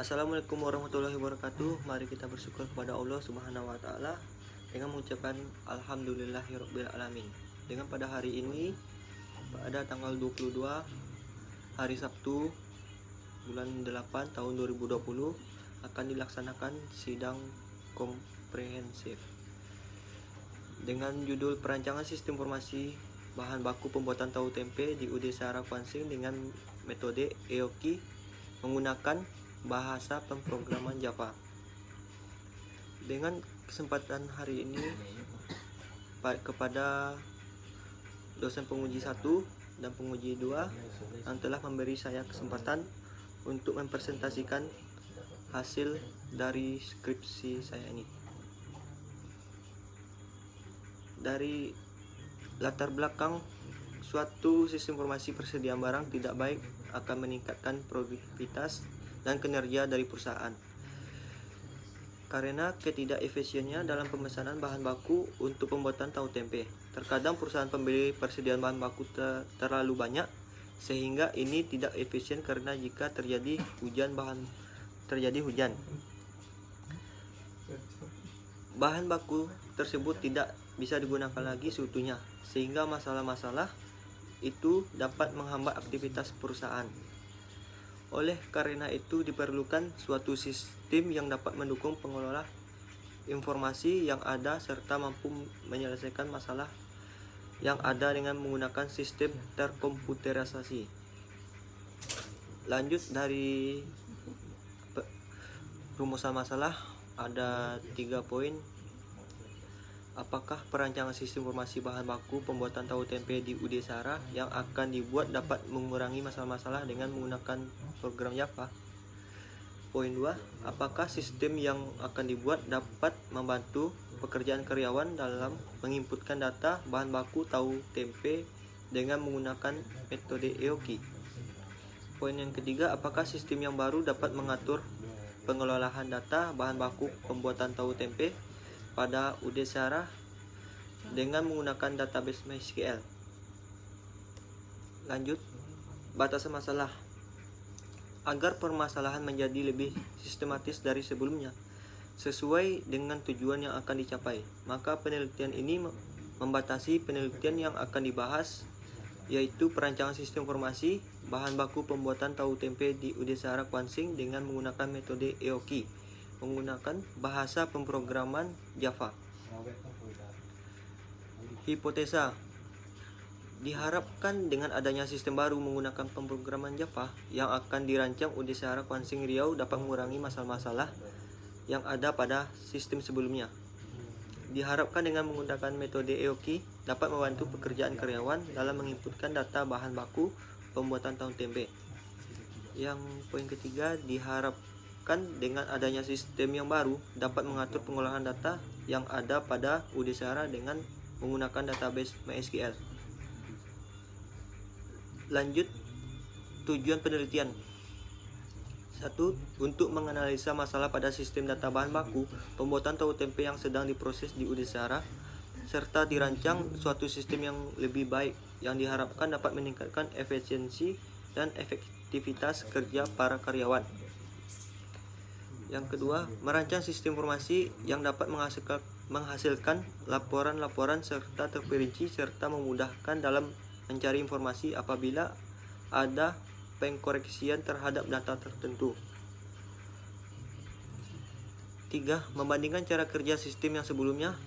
Assalamualaikum warahmatullahi wabarakatuh. Mari kita bersyukur kepada Allah Subhanahu wa taala dengan mengucapkan alhamdulillahirabbil alamin. Dengan pada hari ini pada tanggal 22 hari Sabtu bulan 8 tahun 2020 akan dilaksanakan sidang komprehensif dengan judul perancangan sistem informasi bahan baku pembuatan tahu tempe di UD Seara Kuansing dengan metode EOKI menggunakan bahasa pemrograman Java. Dengan kesempatan hari ini kepada dosen penguji 1 dan penguji 2 yang telah memberi saya kesempatan untuk mempresentasikan hasil dari skripsi saya ini. Dari latar belakang, suatu sistem informasi persediaan barang tidak baik akan meningkatkan produktivitas dan kinerja dari perusahaan karena ketidakefisiennya dalam pemesanan bahan baku untuk pembuatan tahu tempe. Terkadang perusahaan pembeli persediaan bahan baku terlalu banyak sehingga ini tidak efisien karena jika terjadi hujan bahan baku tersebut tidak bisa digunakan lagi seutuhnya sehingga masalah-masalah itu dapat menghambat aktivitas perusahaan. Oleh karena itu diperlukan suatu sistem yang dapat mendukung pengelola informasi yang ada serta mampu menyelesaikan masalah yang ada dengan menggunakan sistem terkomputerisasi. Lanjut dari rumusan masalah ada 3 poin. Apakah perancangan sistem informasi bahan baku pembuatan tahu tempe di UD Seara yang akan dibuat dapat mengurangi masalah-masalah dengan menggunakan program Java? Poin 2. Apakah sistem yang akan dibuat dapat membantu pekerjaan karyawan dalam menginputkan data bahan baku tahu tempe dengan menggunakan metode EOKI? Poin yang ketiga, apakah sistem yang baru dapat mengatur pengelolaan data bahan baku pembuatan tahu tempe pada UD Seara dengan menggunakan database MySQL. Lanjut, batasan masalah. Agar permasalahan menjadi lebih sistematis dari sebelumnya, sesuai dengan tujuan yang akan dicapai, maka penelitian ini membatasi penelitian yang akan dibahas, yaitu perancangan sistem informasi bahan baku pembuatan tahu tempe di UD Seara Kuansing dengan menggunakan metode EOKI menggunakan bahasa pemrograman Java. Hipotesa. Diharapkan dengan adanya sistem baru menggunakan pemrograman Java yang akan dirancang UD Seara Kuansing Riau dapat mengurangi masalah-masalah yang ada pada sistem sebelumnya. Diharapkan dengan menggunakan metode EOKI dapat membantu pekerjaan karyawan dalam menginputkan data bahan baku pembuatan tahu tempe. Yang poin ketiga, diharapkan dengan adanya sistem yang baru dapat mengatur pengolahan data yang ada pada UD Seara dengan menggunakan database MySQL. Lanjut, tujuan penelitian. 1. Untuk menganalisa masalah pada sistem data bahan baku pembuatan tahu tempe yang sedang diproses di UD Seara serta dirancang suatu sistem yang lebih baik yang diharapkan dapat meningkatkan efisiensi dan efektivitas kerja para karyawan. Yang kedua, merancang sistem informasi yang dapat menghasilkan laporan-laporan serta terperinci serta memudahkan dalam mencari informasi apabila ada pengkoreksian terhadap data tertentu. 3. Membandingkan cara kerja sistem yang sebelumnya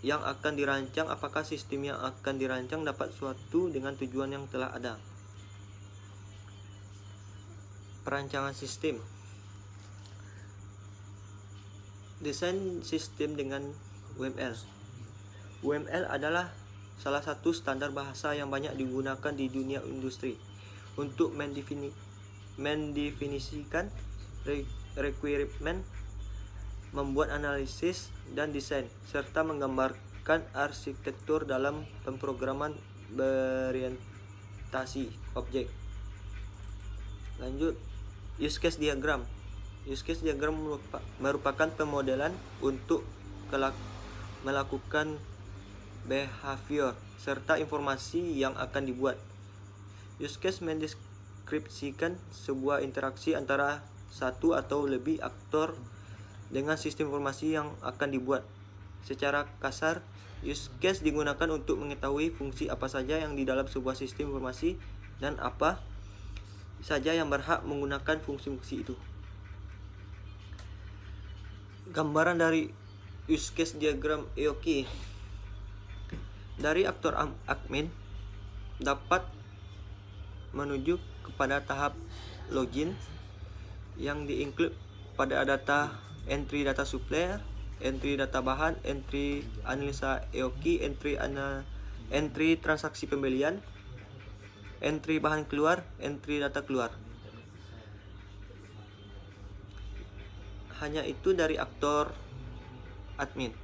yang akan dirancang, apakah sistem yang akan dirancang dapat suatu dengan tujuan yang telah ada. Perancangan sistem. Desain sistem dengan UML. UML adalah salah satu standar bahasa yang banyak digunakan di dunia industri untuk mendefinisikan requirement, membuat analisis dan desain, serta menggambarkan arsitektur dalam pemrograman berorientasi objek. Lanjut, use case diagram. Use case diagram merupakan pemodelan untuk melakukan behavior serta informasi yang akan dibuat. Use case mendeskripsikan sebuah interaksi antara satu atau lebih aktor dengan sistem informasi yang akan dibuat. Secara kasar, use case digunakan untuk mengetahui fungsi apa saja yang di dalam sebuah sistem informasi dan apa saja yang berhak menggunakan fungsi-fungsi itu. Gambaran dari use case diagram EOK. Dari aktor admin dapat menuju kepada tahap login yang diinclude pada data entry data supplier, entry data bahan, entry analisa EOK, entry transaksi pembelian, entry bahan keluar, entry data keluar. Hanya itu dari aktor admin.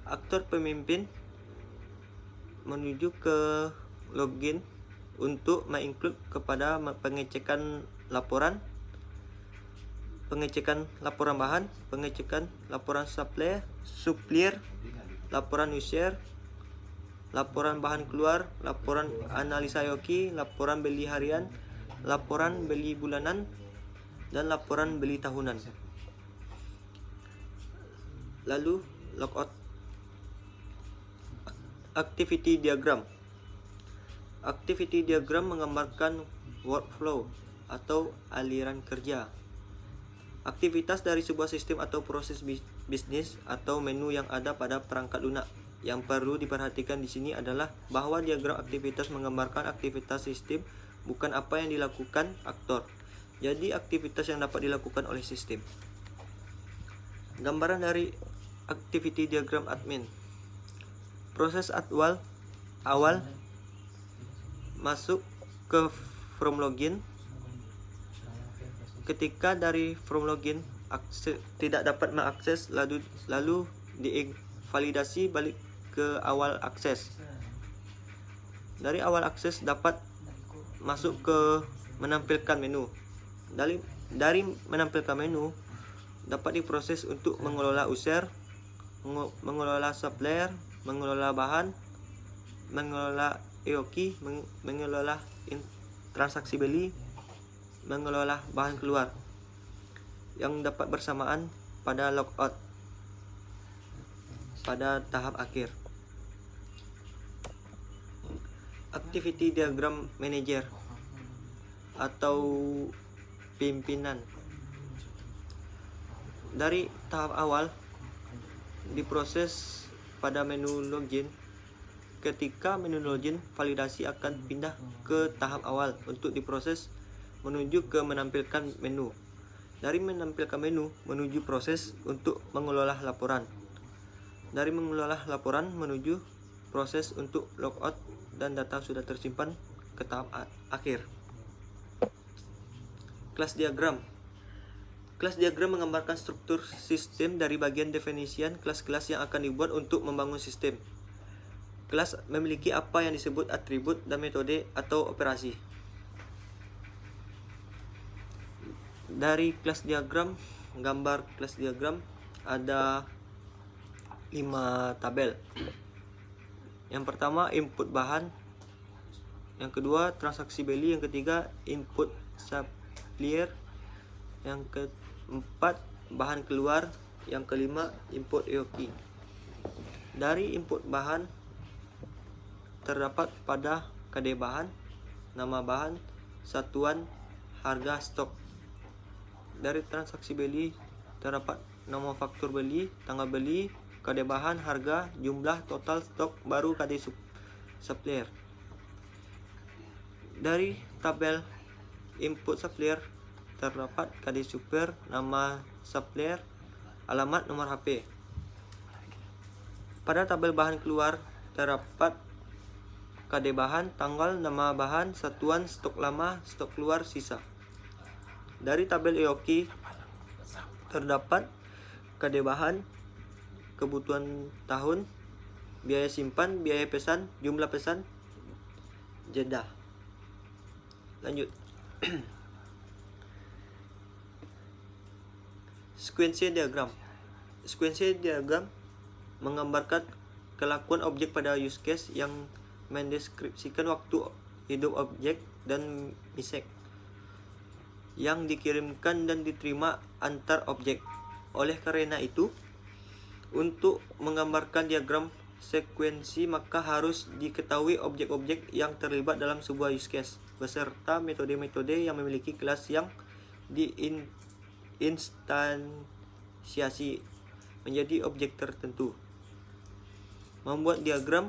Aktor pemimpin menuju ke login untuk menginclude kepada pengecekan laporan bahan, pengecekan laporan supplier, laporan user, laporan bahan keluar, laporan analisa EOK, laporan beli harian, laporan beli bulanan, dan laporan beli tahunan. Lalu logout. Activity diagram. Activity diagram menggambarkan workflow atau aliran kerja. Aktivitas dari sebuah sistem atau proses bisnis atau menu yang ada pada perangkat lunak. Yang perlu diperhatikan di sini adalah bahwa diagram aktivitas menggambarkan aktivitas sistem, bukan apa yang dilakukan aktor. Jadi aktivitas yang dapat dilakukan oleh sistem. Gambaran dari activity diagram admin. Proses awal masuk ke from login. Ketika dari from login tidak dapat mengakses, lalu divalidasi balik ke awal akses. Dari awal akses dapat masuk ke menampilkan menu. Dari menampilkan menu dapat diproses untuk mengelola user, mengelola supplier, mengelola bahan, mengelola EOK, mengelola transaksi beli, mengelola bahan keluar yang dapat bersamaan pada logout pada tahap akhir. Activity diagram manager atau pimpinan. Dari tahap awal diproses pada menu login. Ketika menu login validasi akan pindah ke tahap awal untuk diproses menuju ke menampilkan menu. Dari menampilkan menu menuju proses untuk mengelola laporan. Dari mengelola laporan menuju proses untuk logout dan data sudah tersimpan ke tahap akhir. Kelas diagram. Kelas diagram menggambarkan struktur sistem dari bagian definisian kelas-kelas yang akan dibuat untuk membangun sistem. Kelas memiliki apa yang disebut atribut dan metode atau operasi. Dari kelas diagram, gambar kelas diagram ada 5 tabel. Yang pertama input bahan, yang kedua transaksi beli, yang ketiga input supplier, yang keempat bahan keluar, yang kelima input EOK. Dari input bahan terdapat pada KD bahan, nama bahan, satuan, harga, stok. Dari transaksi beli terdapat nama faktur beli, tanggal beli, KD bahan, harga, jumlah, total, stok, baru KD supplier. Dari tabel input supplier terdapat KD supplier, nama supplier, alamat, nomor HP. Pada tabel bahan keluar terdapat KD bahan, tanggal, nama bahan, satuan, stok lama, stok keluar, sisa. Dari tabel EOK terdapat KD bahan, kebutuhan tahun, biaya simpan, biaya pesan, jumlah pesan, jeda. Lanjut. Sequence diagram. Sequence diagram menggambarkan kelakuan objek pada use case yang mendeskripsikan waktu hidup objek dan misek. yang dikirimkan dan diterima antar objek. Oleh karena itu, untuk menggambarkan diagram sekuensi maka harus diketahui objek-objek yang terlibat dalam sebuah use case beserta metode-metode yang memiliki kelas yang diinstansiasi menjadi objek tertentu. Membuat diagram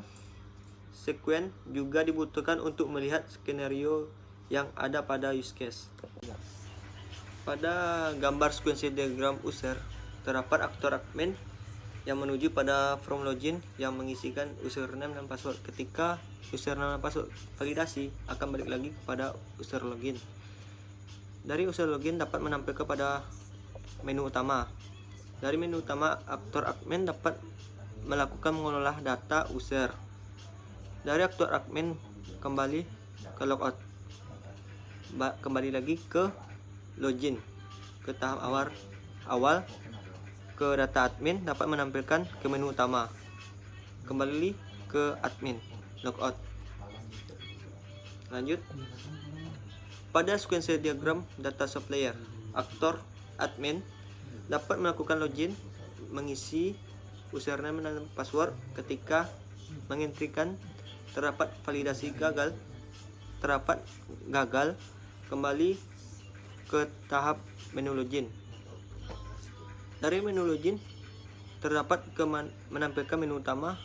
sekuen juga dibutuhkan untuk melihat skenario yang ada pada use case. Pada gambar sekuensi diagram user, terdapat aktor admin yang menuju pada from login yang mengisikan username dan password. Ketika username dan password validasi, akan balik lagi kepada user login. Dari user login dapat menampilkan pada menu utama. Dari menu utama, aktor admin dapat melakukan mengolah data user. Dari aktor admin kembali ke logout, kembali lagi ke login, ke tahap awal ke data admin, dapat menampilkan ke menu utama, kembali ke admin, logout. Lanjut, pada sekuensi diagram data supplier, aktor admin dapat melakukan login, mengisi username dan password. Ketika mengentrikan terdapat validasi gagal, kembali ke tahap menu login. Dari menu login terdapat menampilkan menu utama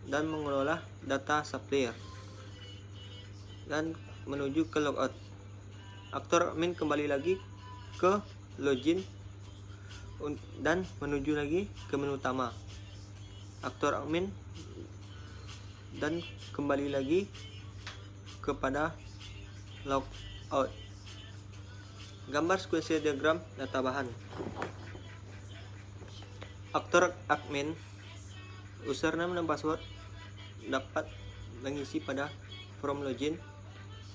dan mengelola data supplier dan menuju ke logout. Aktor admin kembali lagi ke login dan menuju lagi ke menu utama. Aktor admin dan kembali lagi kepada logout. Gambar sekuensi diagram data bahan. Aktor admin, username dan password dapat mengisi pada from login.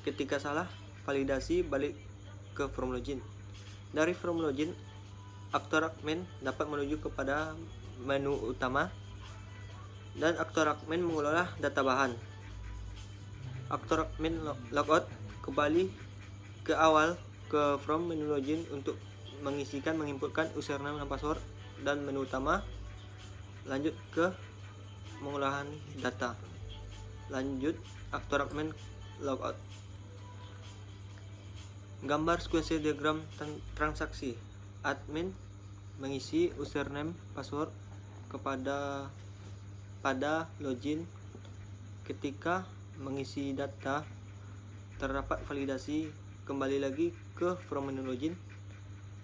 Ketika salah, validasi balik ke from login. Dari from login, aktor admin dapat menuju kepada menu utama dan aktor admin mengelola data bahan. Aktor admin logout kembali ke awal ke from menu login untuk menginputkan username dan password dan menu utama. Lanjut ke pengolahan data. Lanjut aktor admin logout. Gambar sekuensi diagram transaksi. Admin mengisi username password pada login. Ketika mengisi data terdapat validasi, kembali lagi ke from menu login.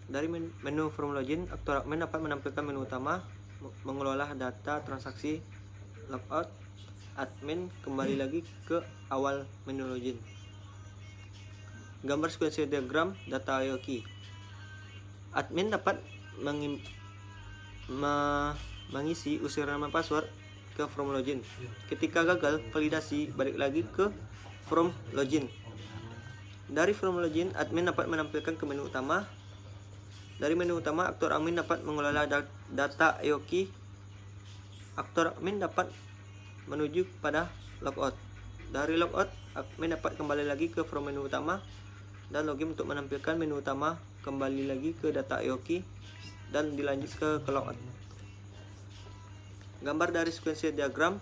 Dari menu from login, aktor admin dapat menampilkan menu utama, mengelola data transaksi, logout. Admin kembali lagi ke awal menu login. Gambar sekuensi diagram data IO key. Admin dapat mengisi username password ke from login. Ketika gagal validasi, balik lagi ke from login. Dari from login, admin dapat menampilkan ke menu utama. Dari menu utama, aktor admin dapat mengelola data IO key. Aktor admin dapat menuju pada logout. Dari logout, admin dapat kembali lagi ke from menu utama dan login untuk menampilkan menu utama, kembali lagi ke data IO key dan dilanjut ke logout. Gambar dari sekuensi diagram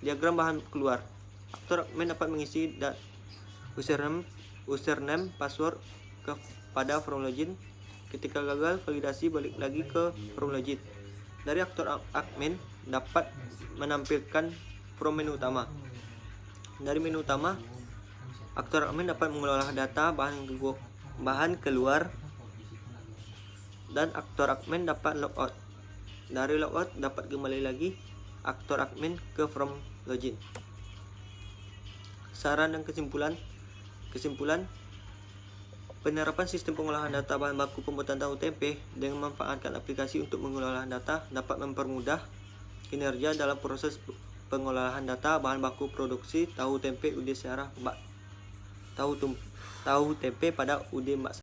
bahan keluar. Aktor admin dapat mengisi username password pada from login. Ketika gagal validasi, balik lagi ke from login. Dari aktor admin dapat menampilkan from menu utama. Dari menu utama, aktor admin dapat mengelola data bahan keluar dan aktor admin dapat logout. Dari logout dapat kembali lagi aktor admin ke from login. Saran dan kesimpulan. Penerapan sistem pengolahan data bahan baku pembuatan tahu tempe dengan memanfaatkan aplikasi untuk mengelola data dapat mempermudah kinerja dalam proses pengolahan data bahan baku produksi tahu tempe UD Searah tahu tempe pada UD Mbak